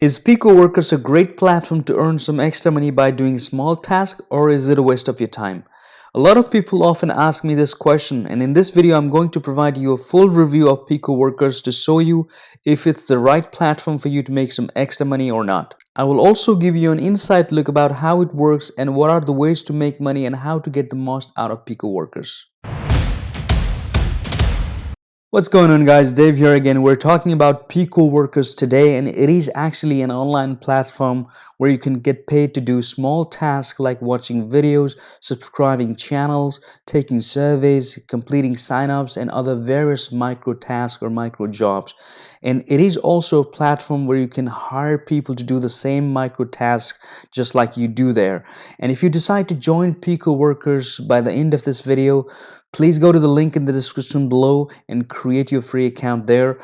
Is Picoworkers a great platform to earn some extra money by doing small tasks, or is it a waste of your time? A lot of people often ask me this question, and in this video I'm going to provide you a full review of Picoworkers to show you if it's the right platform for you to make some extra money or not. I will also give you an inside look about how it works and what are the ways to make money and how to get the most out of Picoworkers. What's going on, guys? Dave here again. We're talking about Picoworkers today, and it is actually an online platform where you can get paid to do small tasks like watching videos, subscribing channels, taking surveys, completing signups, and other various micro tasks or micro jobs. And it is also a platform where you can hire people to do the same micro tasks just like you do there. And if you decide to join Picoworkers by the end of this video, please go to the link in the description below and create your free account there.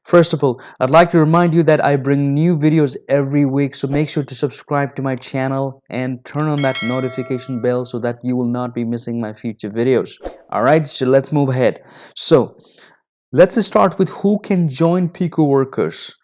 First of all, I'd like to remind you that I bring new videos every week, so make sure to subscribe to my channel and turn on that notification bell so that you will not be missing my future videos. Alright, so let's move ahead. So let's start with who can join Picoworkers.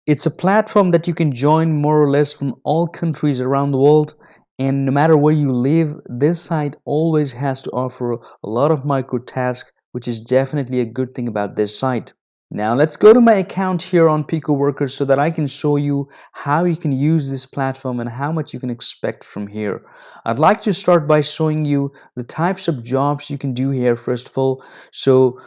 It's a platform that you can join more or less from all countries around the world, and no matter where you live, this site always has to offer a lot of micro tasks, which is definitely a good thing about this site. Now let's go to my account here on Picoworkers so that I can show you how you can use this platform and how much you can expect from here. I'd like to start by showing you the types of jobs you can do here first of all. So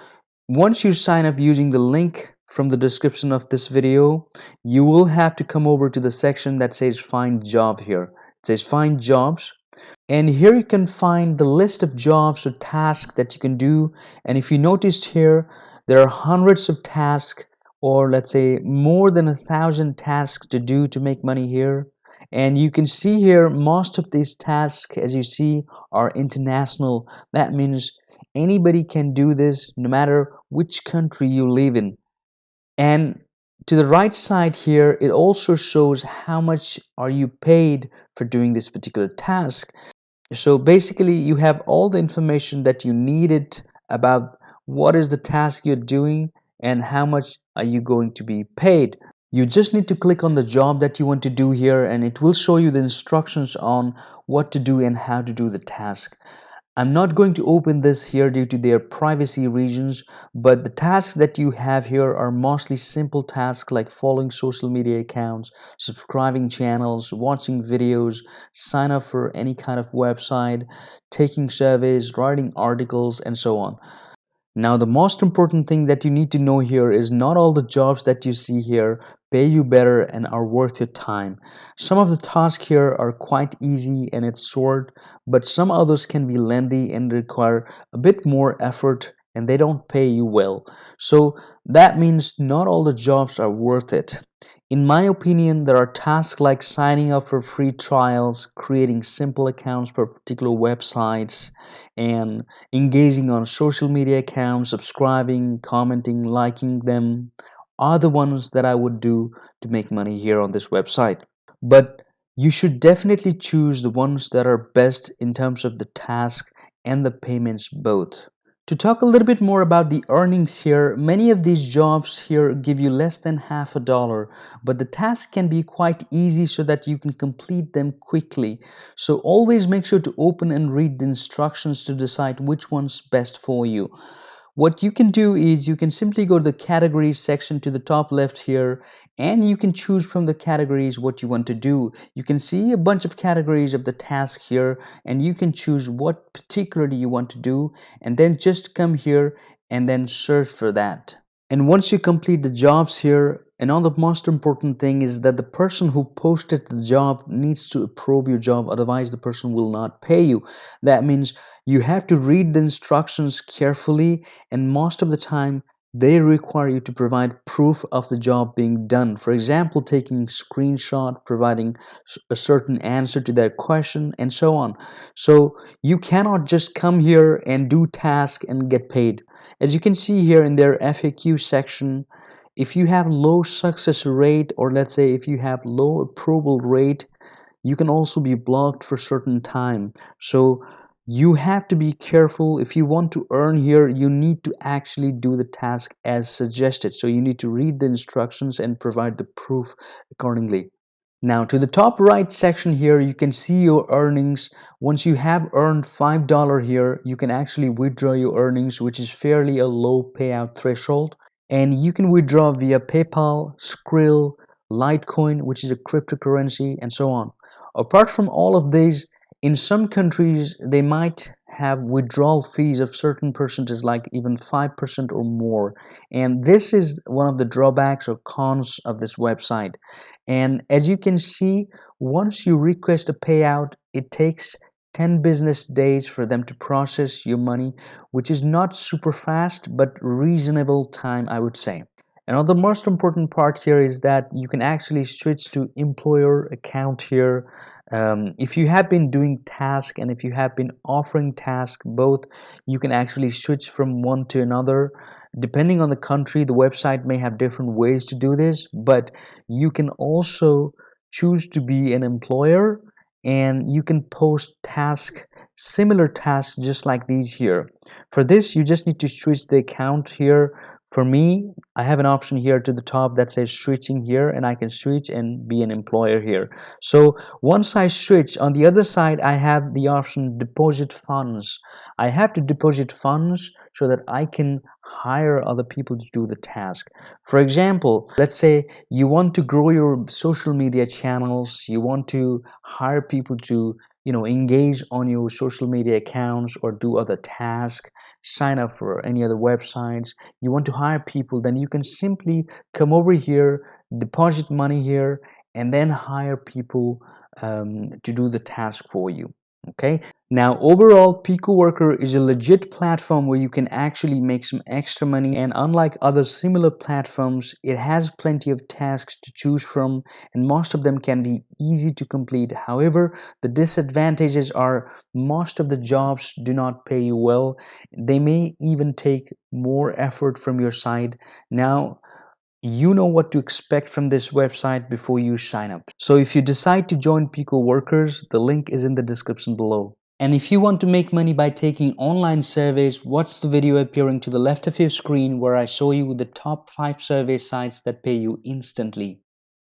once you sign up using the link from the description of this video, you will have to come over to the section that says find job here. It says find jobs, and here you can find the list of jobs or tasks that you can do. And if you noticed here, there are hundreds of tasks, or let's say more than 1,000 tasks to do to make money here. And you can see here most of these tasks, as you see, are international. That means anybody can do this no matter which country you live in. And to the right side here, it also shows how much are you paid for doing this particular task. So basically you have all the information that you needed about what is the task you're doing and how much are you going to be paid. You just need to click on the job that you want to do here, and it will show you the instructions on what to do and how to do the task. I'm not going to open this here due to their privacy reasons, but the tasks that you have here are mostly simple tasks like following social media accounts, subscribing channels, watching videos, sign up for any kind of website, taking surveys, writing articles, and so on. Now, the most important thing that you need to know here is not all the jobs that you see here pay you better and are worth your time. Some of the tasks here are quite easy and it's short, but some others can be lengthy and require a bit more effort and they don't pay you well. So that means not all the jobs are worth it. In my opinion, there are tasks like signing up for free trials, creating simple accounts for particular websites, and engaging on social media accounts, subscribing, commenting, liking them are the ones that I would do to make money here on this website. But you should definitely choose the ones that are best in terms of the task and the payments both. To talk a little bit more about the earnings here, many of these jobs here give you less than $50, but the task can be quite easy so that you can complete them quickly. So always make sure to open and read the instructions to decide which one's best for you. What you can do is you can simply go to the categories section to the top left here, and you can choose from the categories what you want to do. You can see a bunch of categories of the task here, and you can choose what particularly you want to do, and then just come here and then search for that. And once you complete the jobs here, another most important thing is that the person who posted the job needs to approve your job, otherwise the person will not pay you. That means you have to read the instructions carefully, and most of the time they require you to provide proof of the job being done. For example, taking screenshot, providing a certain answer to that question, and so on. So you cannot just come here and do task and get paid. As you can see here in their FAQ section, if you have low success rate, or let's say if you have low approval rate, you can also be blocked for certain time. So You have to be careful. If you want to earn here, you need to actually do the task as suggested. So you need to read the instructions and provide the proof accordingly. Now to the top right section here, you can see your earnings. Once you have earned $5 here, you can actually withdraw your earnings, which is fairly a low payout threshold. And you can withdraw via PayPal, Skrill, Litecoin, which is a cryptocurrency, and so on. Apart from all of these, in some countries, they might have withdrawal fees of certain percentages, like even 5% or more. And this is one of the drawbacks or cons of this website. And as you can see, once you request a payout, it takes 10 business days for them to process your money, which is not super fast, but reasonable time, I would say. And the most important part here is that you can actually switch to employer account here. If you have been doing task and if you have been offering task both, you can actually switch from one to another. Depending on the country, the website may have different ways to do this, but you can also choose to be an employer, and you can post task, similar tasks just like these here. For this, you just need to switch the account here. For me, I have an option here to the top that says switching here, and I can switch and be an employer here. So once I switch, on the other side, I have the option deposit funds. I have to deposit funds so that I can hire other people to do the task. For example, let's say you want to grow your social media channels, you want to hire people to engage on your social media accounts or do other tasks, sign up for any other websites, you want to hire people, then you can simply come over here, deposit money here, and then hire people to do the task for you. Okay, now overall, Picoworker is a legit platform where you can actually make some extra money, and unlike other similar platforms, it has plenty of tasks to choose from, and most of them can be easy to complete. However, the disadvantages are most of the jobs do not pay you well. They may even take more effort from your side. Now, you know what to expect from this website before you sign up. So if you decide to join Pico Workers, the link is in the description below. And if you want to make money by taking online surveys, watch the video appearing to the left of your screen where I show you the top 5 survey sites that pay you instantly.